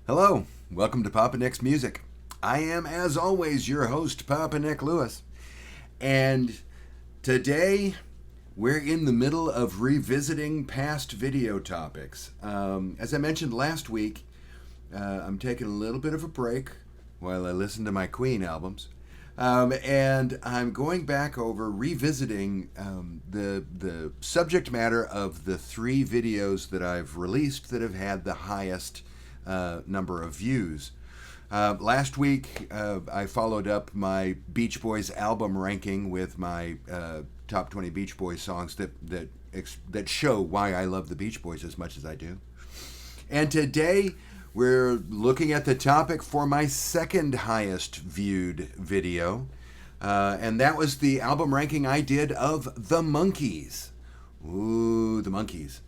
Hello, welcome to Papa Nick's Music. I am, as always, your host, Papa Nick Lewis. And today we're in the middle of revisiting past video topics. As I mentioned last week, I'm taking a little bit of a break while I listen to my Queen albums. And I'm going back over revisiting the subject matter of the three videos that I've released that have had the highest number of views. Last week, I followed up my Beach Boys album ranking with my top 20 Beach Boys songs that show why I love the Beach Boys as much as I do. And today, we're looking at the topic for my second highest viewed video, and that was the album ranking I did of the Monkees. Ooh, the Monkees.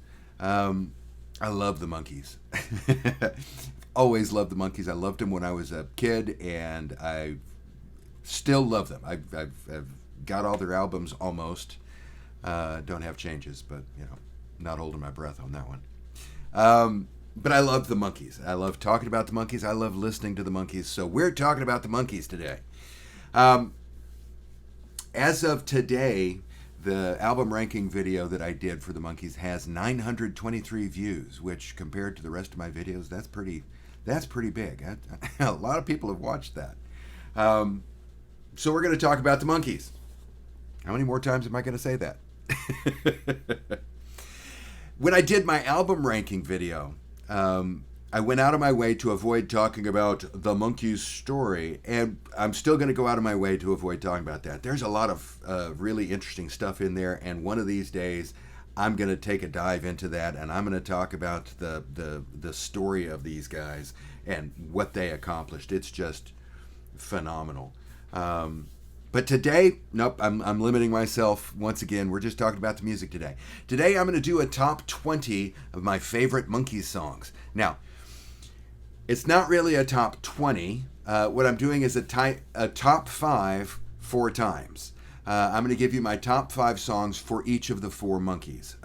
I love the Monkees. Always loved the Monkees. I loved them when I was a kid, and I still love them. I've got all their albums almost. Don't have changes, but not holding my breath on that one. But I love the Monkees. I love talking about the Monkees. I love listening to the Monkees. So we're talking about the Monkees today. As of today, the album ranking video that I did for the Monkees has 923 views, which compared to the rest of my videos, that's pretty big. A lot of people have watched that. So we're going to talk about the Monkees. How many more times am I going to say that? When I did my album ranking video, I went out of my way to avoid talking about the Monkees story, and I'm still going to go out of my way to avoid talking about that. There's a lot of really interesting stuff in there, and one of these days I'm going to take a dive into that, and I'm going to talk about the story of these guys and what they accomplished. It's just phenomenal. But today, nope, I'm limiting myself. Once again, we're just talking about the music today. Today, I'm going to do a top 20 of my favorite Monkees songs. Now, it's not really a top 20. What I'm doing is a top 5 4 times. I'm going to give you my top 5 songs for each of the 4 Monkees.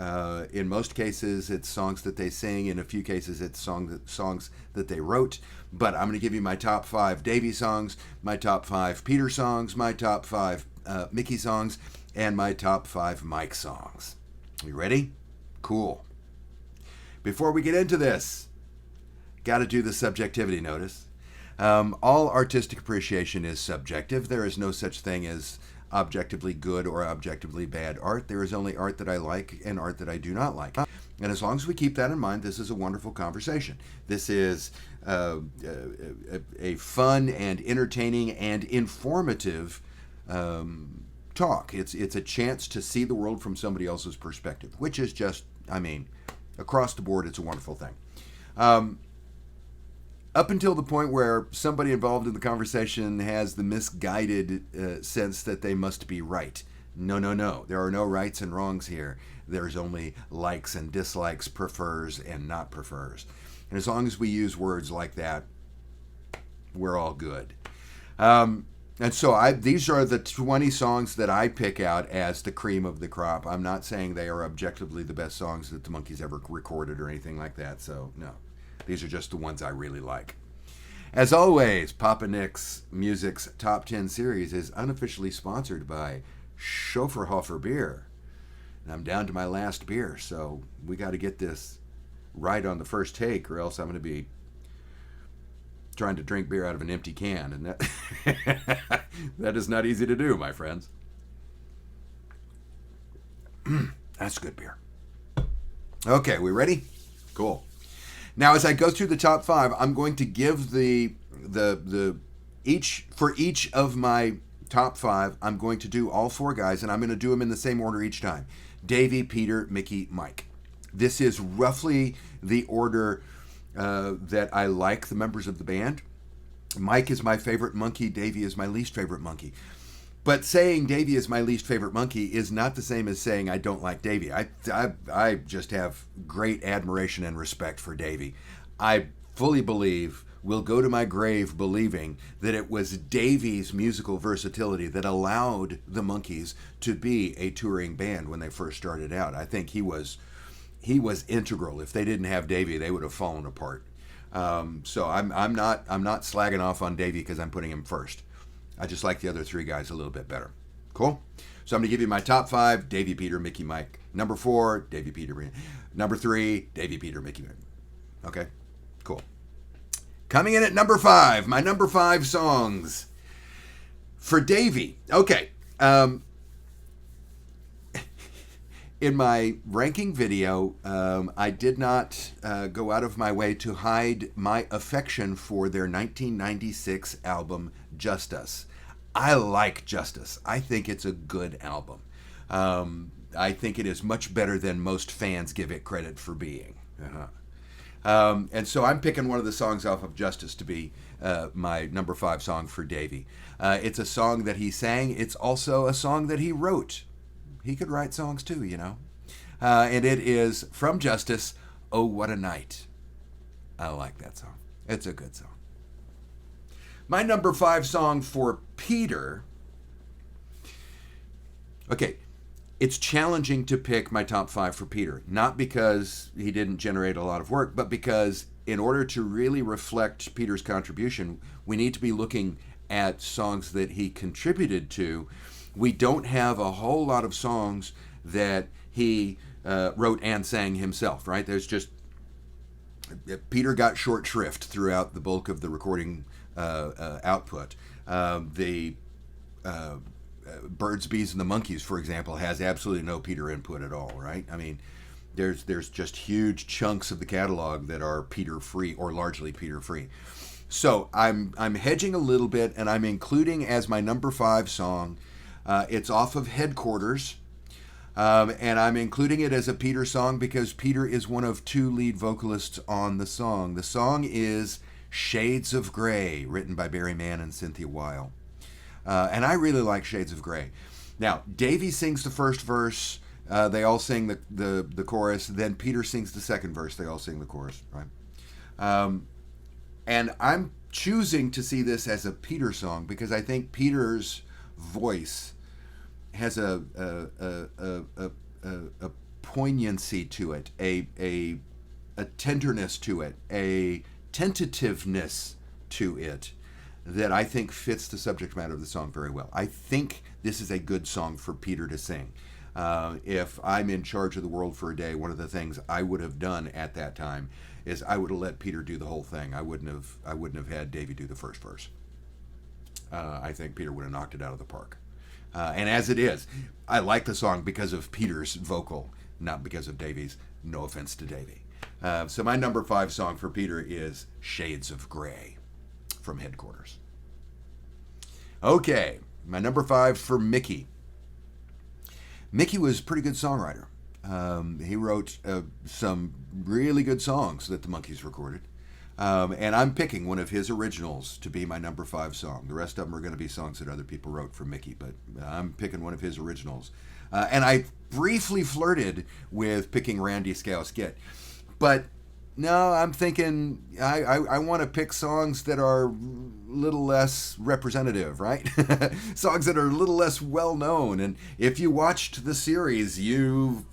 In most cases, it's songs that they sing. In a few cases, it's songs that they wrote. But I'm going to give you my top 5 Davy songs, my top 5 Peter songs, my top 5 Mickey songs, and my top 5 Mike songs. You ready? Cool. Before we get into this, got to do the subjectivity notice. All artistic appreciation is subjective. There is no such thing as objectively good or objectively bad art. There is only art that I like and art that I do not like. And as long as we keep that in mind, this is a wonderful conversation. This is a fun and entertaining and informative talk. It's a chance to see the world from somebody else's perspective, which is just, across the board, it's a wonderful thing. Up until the point where somebody involved in the conversation has the misguided sense that they must be right. No. There are no rights and wrongs here. There's only likes and dislikes, prefers and not prefers. And as long as we use words like that, we're all good. And so these are the 20 songs that I pick out as the cream of the crop. I'm not saying they are objectively the best songs that the Monkees ever recorded or anything like that. So, no. These are just the ones I really like. As always, Papa Nick's Music's Top 10 series is unofficially sponsored by Schoferhofer Beer. And I'm down to my last beer, so we got to get this right on the first take, or else I'm going to be trying to drink beer out of an empty can. And that is not easy to do, my friends. That's good beer. Okay, we ready? Cool. Now, as I go through the top 5, I'm going to give each of my top 5. I'm going to do all 4 guys, and I'm going to do them in the same order each time: Davy, Peter, Mickey, Mike. This is roughly the order that I like the members of the band. Mike is my favorite Monkee. Davy is my least favorite Monkee. But saying Davy is my least favorite Monkee is not the same as saying I don't like Davy. I just have great admiration and respect for Davy. I fully believe, will go to my grave believing, that it was Davy's musical versatility that allowed the Monkees to be a touring band when they first started out. I think he was integral. If they didn't have Davy, they would have fallen apart. So I'm not slagging off on Davey because I'm putting him first. I just like the other three guys a little bit better. Cool. So I'm going to give you my top five: Davey, Peter, Mickey, Mike. Number four, Davey, Peter. Number three, Davey, Peter, Mickey, Mike. Okay. Cool. Coming in at number five, my number five songs for Davey. Okay. In my ranking video, I did not go out of my way to hide my affection for their 1996 album, Justice. I like Justice. I think it's a good album. I think it is much better than most fans give it credit for being. And so I'm picking one of the songs off of Justice to be my number five song for Davey. It's a song that he sang. It's also a song that he wrote. He could write songs too, you know. And it is from Justice, Oh What a Night. I like that song. It's a good song. My number five song for Peter. Okay, it's challenging to pick my top five for Peter. Not because he didn't generate a lot of work, but because in order to really reflect Peter's contribution, we need to be looking at songs that he contributed to. We don't have a whole lot of songs that he wrote and sang himself, right? There's just Peter got short shrift throughout the bulk of the recording output. The Birds, Bees, and the Monkees, for example, has absolutely no Peter input at all, right? I mean, there's just huge chunks of the catalog that are Peter free or largely Peter free. So I'm hedging a little bit, and I'm including as my number five song. It's off of Headquarters, and I'm including it as a Peter song because Peter is one of two lead vocalists on the song. The song is Shades of Grey, written by Barry Mann and Cynthia Weil. And I really like Shades of Grey. Now, Davey sings the first verse. They all sing the chorus. Then Peter sings the second verse. They all sing the chorus, right? And I'm choosing to see this as a Peter song because I think Peter's voice has a poignancy to it, a tenderness to it, a tentativeness to it that I think fits the subject matter of the song very well. I think this is a good song for Peter to sing. If I'm in charge of the world for a day, one of the things I would have done at that time is I would have let Peter do the whole thing. I wouldn't have had Davey do the first verse. I think Peter would have knocked it out of the park. And as it is, I like the song because of Peter's vocal, not because of Davey's. No offense to Davey. So my number five song for Peter is Shades of Grey from Headquarters. Okay, my number five for Mickey. Mickey was a pretty good songwriter. He wrote some really good songs that the Monkees recorded. And I'm picking one of his originals to be my number five song. The rest of them are going to be songs that other people wrote for Mickey, but I'm picking one of his originals. And I briefly flirted with picking Randy Scouse Git. But no, I'm thinking I want to pick songs that are a little less representative, right? Songs that are a little less well known. And if you watched the series, you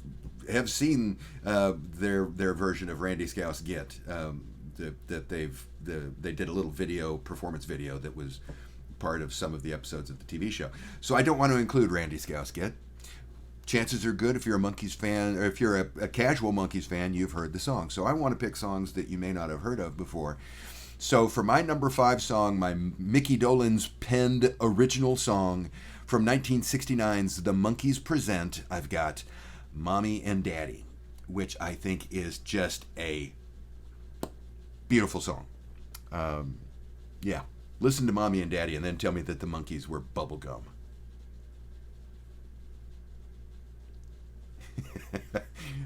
have seen their version of Randy Scouse Git. That they did a little performance video that was part of some of the episodes of the TV show. So I don't want to include Randy Scouse Git. Chances are good if you're a Monkees fan, or if you're a casual Monkees fan, you've heard the song. So I want to pick songs that you may not have heard of before. So for my number five song, my Mickey Dolenz penned original song from 1969's The Monkees Present, I've got Mommy and Daddy, which I think is just a beautiful song. Yeah, listen to Mommy and Daddy and then tell me that the Monkees were bubblegum.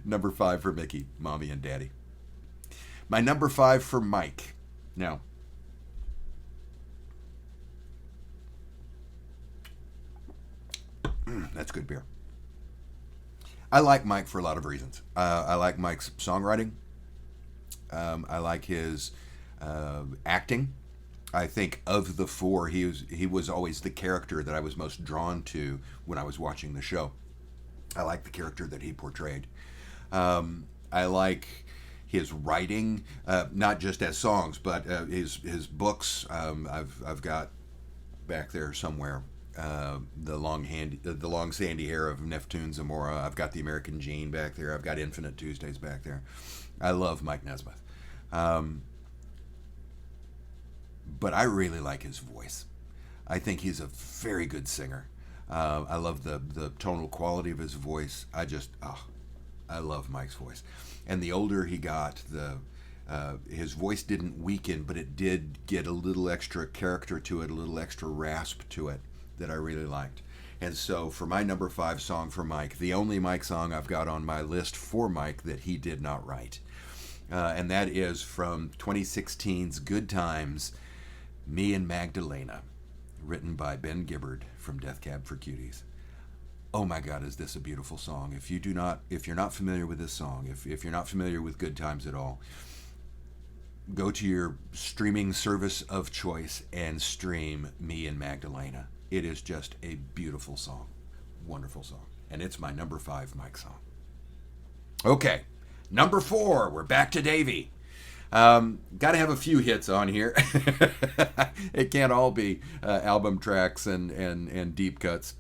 Number five for Mickey, Mommy and Daddy. My number five for Mike. Now, that's good beer. I like Mike for a lot of reasons. I like Mike's songwriting. I like his acting. I think of the four, he was always the character that I was most drawn to when I was watching the show. I like the character that he portrayed. I like his writing, not just as songs, but his books. I've got back there somewhere. The long sandy hair of Neftun Zamora. I've got the American Gene back there. I've got Infinite Tuesdays back there. I love Mike Nesmith, but I really like his voice. I think he's a very good singer. I love the tonal quality of his voice. I love Mike's voice. And the older he got, his voice didn't weaken, but it did get a little extra character to it, a little extra rasp to it that I really liked. And so for my number 5 song for Mike, the only Mike song I've got on my list for Mike that he did not write, and that is from 2016's Good Times, Me and Magdalena, written by Ben Gibbard from Death Cab for Cuties. Oh my God, is this a beautiful song? If you're not familiar with this song, if you're not familiar with Good Times at all, go to your streaming service of choice and stream Me and Magdalena. It is just a beautiful song. Wonderful song. And it's my number 5 Mike song. Okay, number 4. We're back to Davey. Got to have a few hits on here. It can't all be album tracks and deep cuts.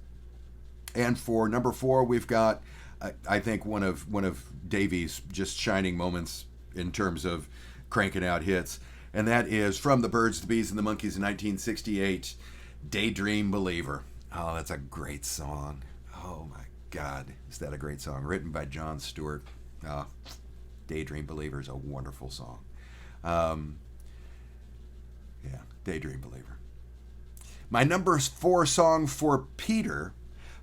And for number 4, we've got, I think, one of Davey's just shining moments in terms of cranking out hits, and that is from the Byrds, the Bees, and the Monkees in 1968, Daydream Believer. Oh, that's a great song. Oh my God, is that a great song? Written by Jon Stewart. Daydream Believer is a wonderful song. Daydream Believer. My number 4 song for Peter.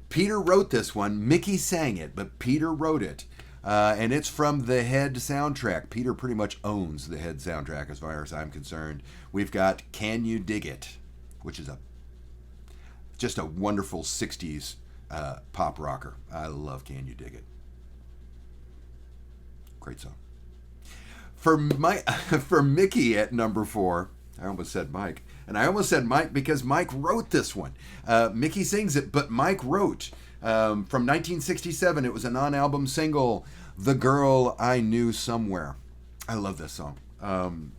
Peter wrote this one. Mickey sang it, but Peter wrote it. And it's from the Head soundtrack. Peter pretty much owns the Head soundtrack as far as I'm concerned. We've got Can You Dig It, which is just a wonderful 60s pop rocker. I love Can You Dig It. Great song. For Mickey at number 4, I almost said Mike. And I almost said Mike because Mike wrote this one. Mickey sings it, but Mike wrote. From 1967, it was a non-album single, The Girl I Knew Somewhere. I love this song.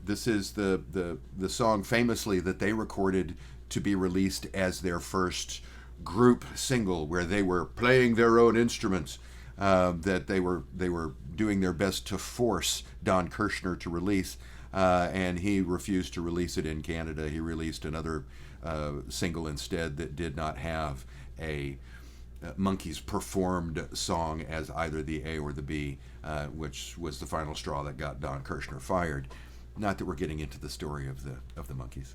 This is the song famously that they recorded to be released as their first group single, where they were playing their own instruments, that they were doing their best to force Don Kirshner to release, and he refused to release it in Canada. He released another single instead that did not have a Monkees performed song as either the A or the B, which was the final straw that got Don Kirshner fired. Not that we're getting into the story of the Monkees.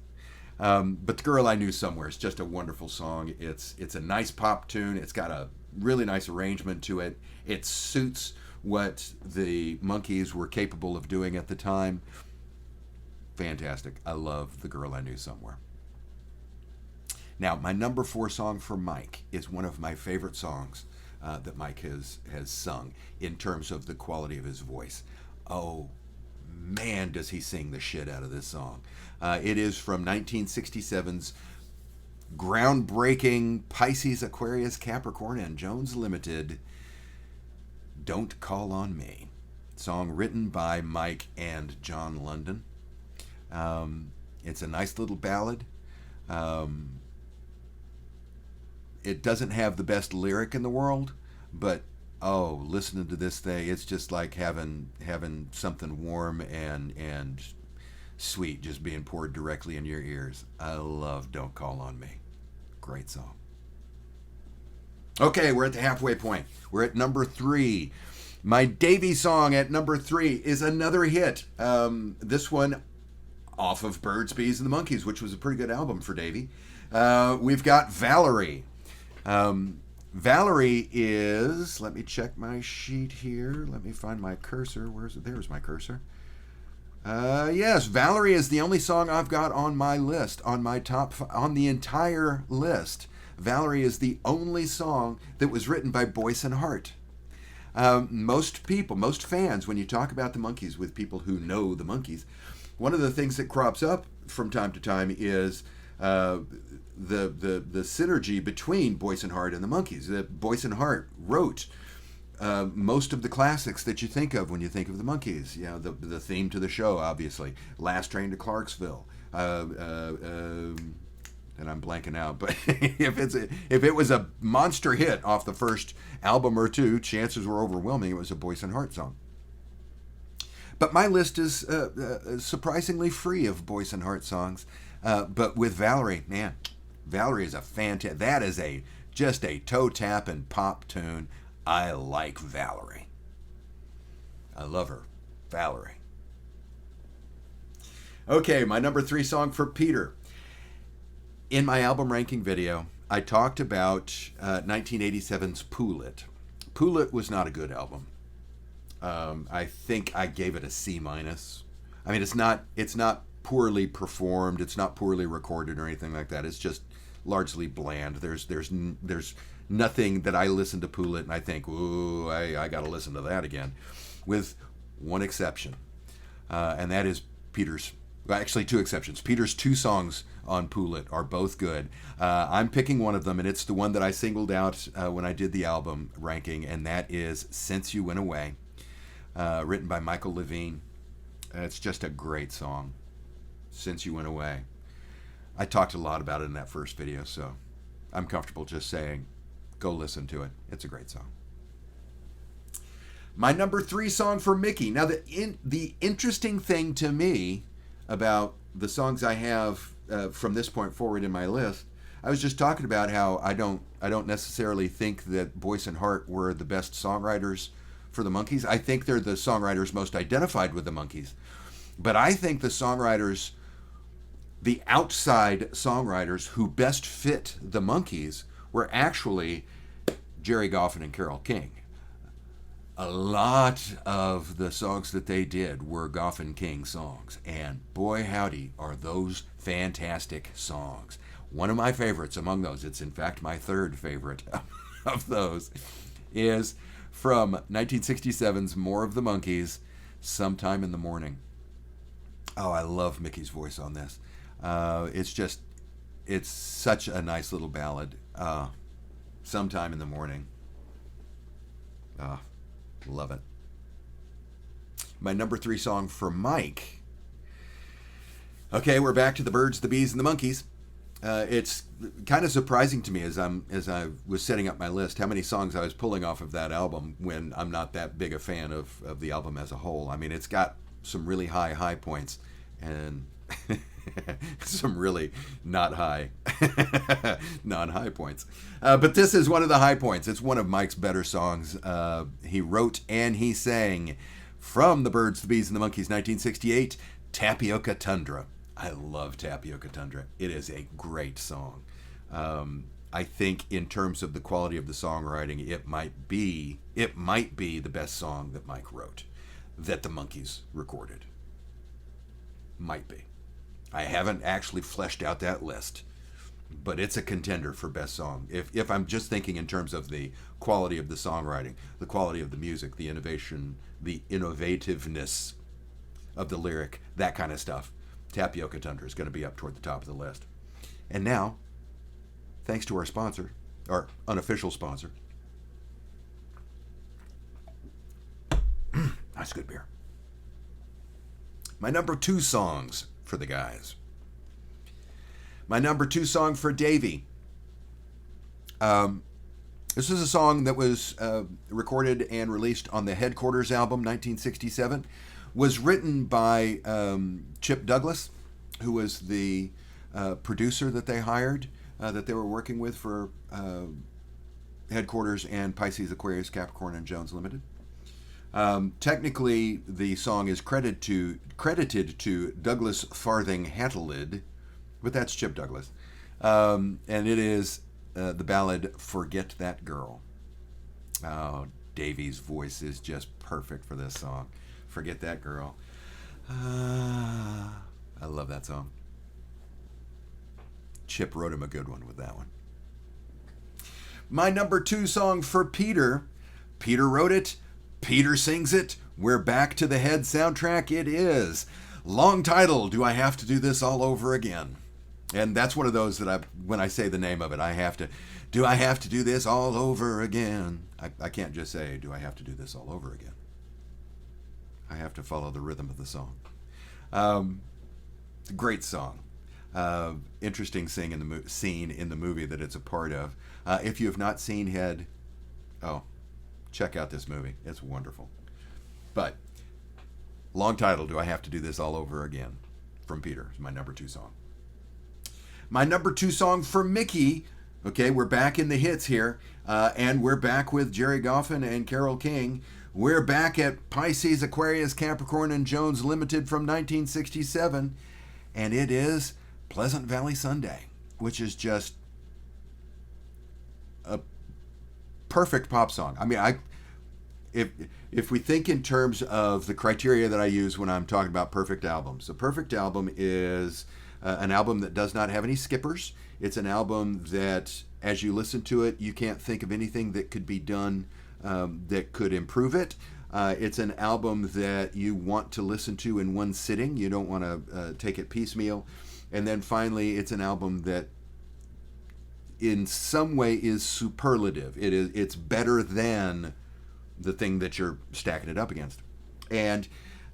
But The Girl I Knew Somewhere is just a wonderful song. It's a nice pop tune. It's got a really nice arrangement to it. It suits what the Monkees were capable of doing at the time. Fantastic. I love The Girl I Knew Somewhere. Now, my number 4 song for Mike is one of my favorite songs that Mike has sung in terms of the quality of his voice. Oh, man, does he sing the shit out of this song. It is from 1967's groundbreaking Pisces, Aquarius, Capricorn, and Jones Limited, Don't Call on Me. Song written by Mike and John London. It's a nice little ballad. It doesn't have the best lyric in the world, but listening to this thing, it's just like having something warm and sweet just being poured directly in your ears. I love Don't Call on Me. Great song. Okay, we're at the halfway point. We're at number 3. My Davey song at number 3 is another hit. This one off of Byrds, Bees, and the Monkees, which was a pretty good album for Davey. We've got Valerie. Valerie is, let me check my sheet here. Let me find my cursor. Where is it? There's my cursor. Yes, Valerie is the only song I've got on my list, on the entire list. Valerie is the only song that was written by Boyce and Hart. Most fans, when you talk about the Monkees with people who know the Monkees, one of the things that crops up from time to time is the synergy between Boyce and Hart and the Monkees. That Boyce and Hart wrote most of the classics that you think of when you think of the Monkees. You know, the theme to the show, obviously, Last Train to Clarksville. And I'm blanking out, but if it was a monster hit off the first album or two, chances were overwhelming it was a Boyce and Hart song. But my list is surprisingly free of Boyce and Hart songs. But with Valerie, man, Valerie is a fantastic. That is just a toe tap and pop tune. I like Valerie. I love her, Valerie. Okay, my number 3 song for Peter. In my album ranking video, I talked about 1987's Pool It. Pool It was not a good album. I think I gave it a C-. I mean, it's not poorly performed. It's not poorly recorded or anything like that. It's just largely bland. There's nothing that I listen to Pool It and I think, ooh, I got to listen to that again, with one exception, and that is Peter's. Well, actually, 2 exceptions. Peter's 2 songs on Pool It are both good. I'm picking one of them, and it's the one that I singled out when I did the album ranking, and that is Since You Went Away, written by Michael Levine. It's just a great song, Since You Went Away. I talked a lot about it in that first video, so I'm comfortable just saying, go listen to it. It's a great song. My number 3 song for Mickey. Now, the interesting thing to me about the songs I have from this point forward in my list, I was just talking about how I don't necessarily think that Boyce and Hart were the best songwriters for the Monkees. I think they're the songwriters most identified with the Monkees. But I think the outside songwriters who best fit the Monkees were actually Jerry Goffin and Carole King. A lot of the songs that they did were Goffin King songs, and boy howdy are those fantastic songs. One of my favorites among those, it's in fact my 3rd favorite of those, is from 1967's More of the Monkees, Sometime in the Morning. Oh, I love Mickey's voice on this. It's such a nice little ballad. Sometime in the Morning. Love it. My number 3 song for Mike. Okay, we're back to the Birds, the Bees, and the Monkees. It's kind of surprising to me as I was setting up my list how many songs I was pulling off of that album when I'm not that big a fan of the album as a whole. I mean, it's got some really high points and some really not high, non-high points. But this is one of the high points. It's one of Mike's better songs. He wrote and he sang from the Birds, the Bees, and the Monkees, 1968, Tapioca Tundra. I love Tapioca Tundra. It is a great song. I think in terms of the quality of the songwriting, it might be the best song that Mike wrote, that the Monkees recorded. Might be. I haven't actually fleshed out that list, but it's a contender for best song. If I'm just thinking in terms of the quality of the songwriting, the quality of the music, the innovation, the innovativeness of the lyric, that kind of stuff, Tapioca Tundra is going to be up toward the top of the list. And now, thanks to our sponsor, our unofficial sponsor, that's good beer. My number 2 songs for the guys. My number 2 song for Davey. This is a song that was recorded and released on the Headquarters album, 1967. Was written by Chip Douglas, who was the producer that they hired, that they were working with for Headquarters and Pisces, Aquarius, Capricorn, and Jones Limited. Technically, the song is credited to Douglas Farthing Hattelid, but that's Chip Douglas. And it is the ballad Forget That Girl. Oh, Davey's voice is just perfect for this song. Forget That Girl. I love that song. Chip wrote him a good one with that one. My number 2 song for Peter. Peter wrote it. Peter sings it. We're back to the Head soundtrack. It is. Long title, Do I Have to Do This All Over Again? And that's one of those that when I say the name of it, do I have to do this all over again? I can't just say, do I have to do this all over again? I have to follow the rhythm of the song. It's a great song. Interesting scene in the movie that it's a part of. If you have not seen Head, check out this movie. It's wonderful. But long title, do I have to do this all over again? From Peter, is my number 2 song. My number 2 song for Mickey. Okay, we're back in the hits here, and we're back with Jerry Goffin and Carole King. We're back at Pisces, Aquarius, Capricorn, and Jones Limited from 1967, and it is Pleasant Valley Sunday, which is just a perfect pop song. I mean, if we think in terms of the criteria that I use when I'm talking about perfect albums, a perfect album is an album that does not have any skippers. It's an album that, as you listen to it, you can't think of anything that could be done that could improve it. It's an album that you want to listen to in one sitting. You don't want to take it piecemeal. And then finally, it's an album that in some way is superlative. It's better than the thing that you're stacking it up against. And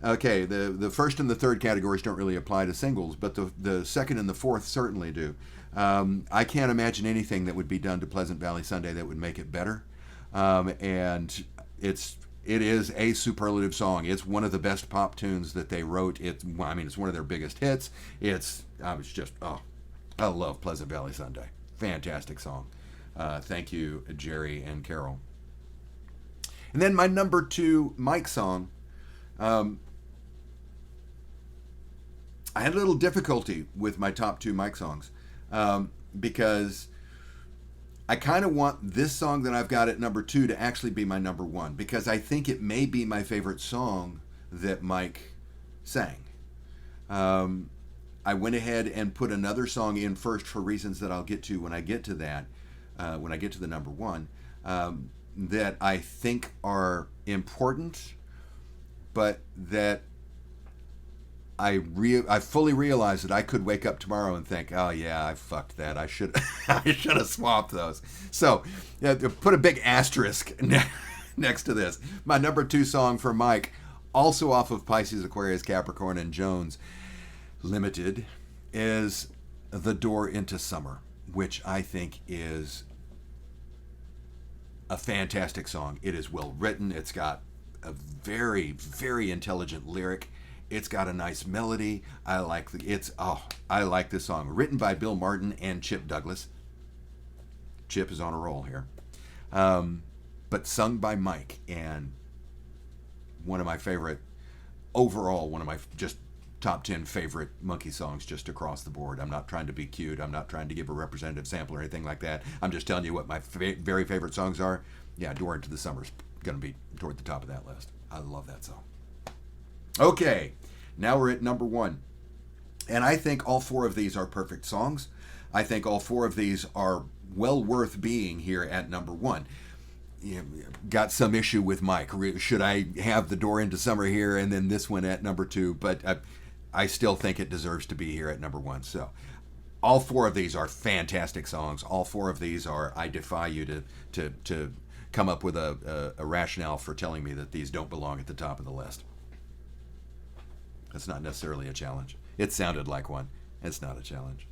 okay, the first and the third categories don't really apply to singles, but the second and the fourth certainly do. I can't imagine anything that would be done to Pleasant Valley Sunday that would make it better. And it is a superlative song. It's one of the best pop tunes that they wrote. It's one of their biggest hits. I love Pleasant Valley Sunday. Fantastic song. Thank you, Jerry and Carole. And then my number 2 Mike song. I had a little difficulty with my top 2 Mike songs because I kind of want this song that I've got at number 2 to actually be my number 1, because I think it may be my favorite song that Mike sang. I went ahead and put another song in first for reasons that I'll get to when I get to that, when I get to the number 1, that I think are important, but that I fully realize that I could wake up tomorrow and think, oh yeah, I fucked that. I should have swapped those. So put a big asterisk next to this. My number 2 song for Mike, also off of Pisces, Aquarius, Capricorn, and Jones Limited, is The Door into Summer, which I think is a fantastic song. It is well written. It's got a very, very intelligent lyric. It's got a nice melody. I like this song. Written by Bill Martin and Chip Douglas. Chip is on a roll here. But sung by Mike, and one of my just top 10 favorite Monkee songs just across the board. I'm not trying to be cute. I'm not trying to give a representative sample or anything like that. I'm just telling you what my very favorite songs are. Yeah, Door into the Summer's going to be toward the top of that list. I love that song. Okay, now we're at number 1. And I think all 4 of these are perfect songs. I think all 4 of these are well worth being here at number 1. Got some issue with Mike. Should I have The Door into Summer here and then this one at number 2? But I still think it deserves to be here at number 1. So all 4 of these are fantastic songs. All 4 of these are, I defy you to come up with a rationale for telling me that these don't belong at the top of the list. That's not necessarily a challenge. It sounded like one. It's not a challenge.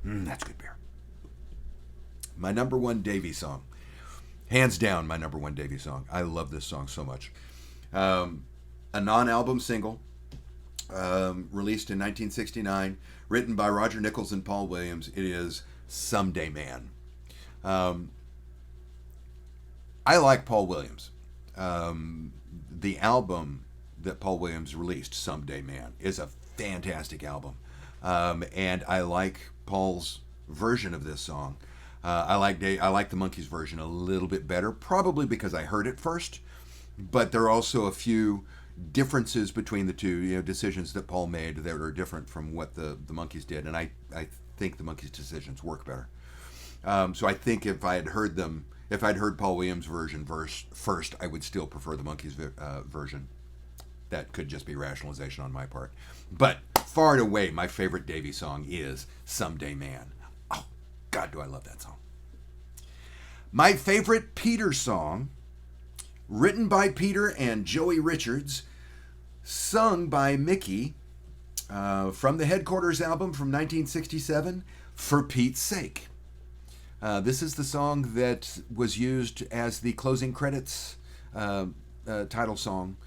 That's good beer. My number 1 Davy song. Hands down, my number 1 Davy song. I love this song so much. A non-album single, released in 1969, written by Roger Nichols and Paul Williams. It is Someday Man. I like Paul Williams. The album that Paul Williams released, Someday Man, is a fantastic album. And I like Paul's version of this song. I like the Monkees version a little bit better, probably because I heard it first. But there are also a few differences between the two, decisions that Paul made that are different from what the Monkees did, and I think the Monkees' decisions work better. So I think if I'd heard Paul Williams' version first, I would still prefer the Monkees' version. that could just be rationalization on my part. But far and away, my favorite Davy song is Someday Man. Oh, God, do I love that song. My favorite Peter song, written by Peter and Joey Richards, sung by Mickey, from the Headquarters album from 1967, For Pete's Sake. This is the song that was used as the closing credits title song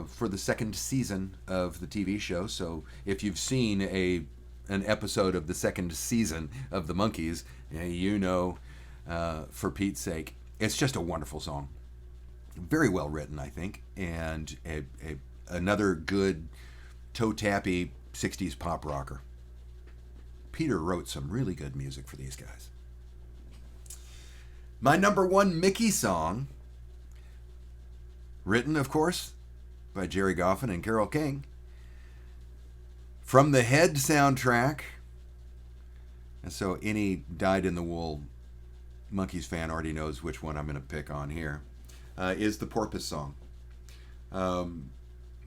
for the second season of the TV show. So if you've seen an episode of the second season of the Monkees, you know For Pete's Sake. It's just a wonderful song. Very well written, I think, and another good toe-tappy 60s pop rocker. Peter wrote some really good music for these guys. My number one Mickey song, written, of course, by Jerry Goffin and Carole King, from the Head soundtrack. And so any dyed-in-the-wool Monkees fan already knows which one I'm going to pick on here, is the Porpoise song.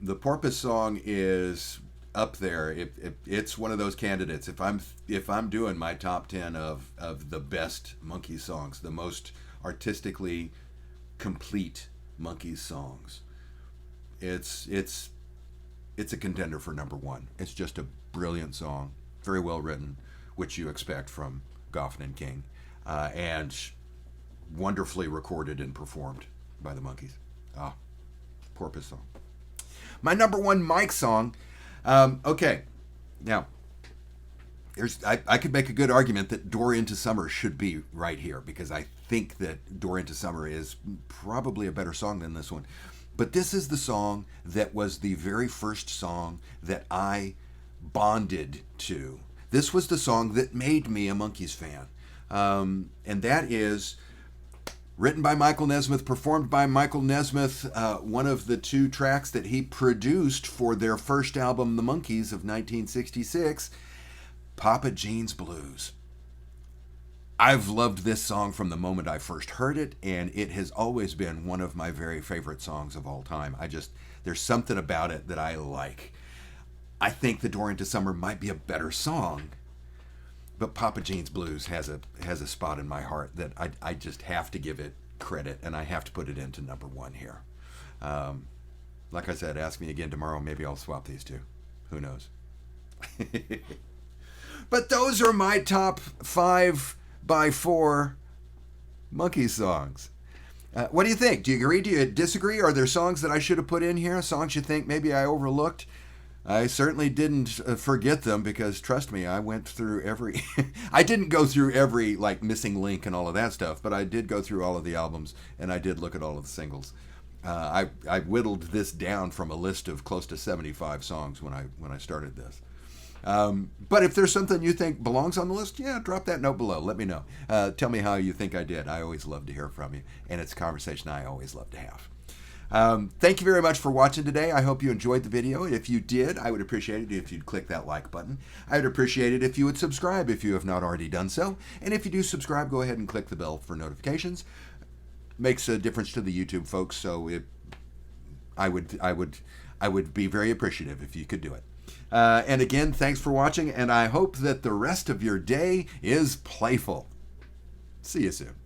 The Porpoise song is up there. It's one of those candidates. If I'm doing my top 10 of the best Monkees songs, the most artistically complete Monkees songs, it's a contender for number one. It's just a brilliant song, very well written, which you expect from Goffin and King, and wonderfully recorded and performed by the Monkees. Porpoise song. My number one Mike song. Okay, now I could make a good argument that Door Into Summer should be right here, because I think that Door Into Summer is probably a better song than this one. But this is the song that was the very first song that I bonded to. This was the song that made me a Monkees fan. And that is written by Michael Nesmith, performed by Michael Nesmith, one of the two tracks that he produced for their first album, The Monkees, of 1966, Papa Jean's Blues. I've loved this song from the moment I first heard it, and it has always been one of my very favorite songs of all time. There's something about it that I like. I think The Door Into Summer might be a better song, but Papa Jean's Blues has a spot in my heart that I just have to give it credit, and I have to put it into number one here. Like I said, ask me again tomorrow. Maybe I'll swap these two. Who knows? But those are my top 5x4 Monkees songs. What do you think? Do you agree? Do you disagree? Are there songs that I should have put in here? Songs you think maybe I overlooked? I certainly didn't forget them, because trust me, I went through every... I didn't go through every missing link and all of that stuff, but I did go through all of the albums, and I did look at all of the singles. I whittled this down from a list of close to 75 songs when I started this. But if there's something you think belongs on the list, yeah, drop that note below. Let me know. Tell me how you think I did. I always love to hear from you, and it's a conversation I always love to have. Thank you very much for watching today. I hope you enjoyed the video. If you did, I would appreciate it if you'd click that like button. I would appreciate it if you would subscribe if you have not already done so. And if you do subscribe, go ahead and click the bell for notifications. Makes a difference to the YouTube folks, so I would be very appreciative if you could do it. And again, thanks for watching, and I hope that the rest of your day is playful. See you soon.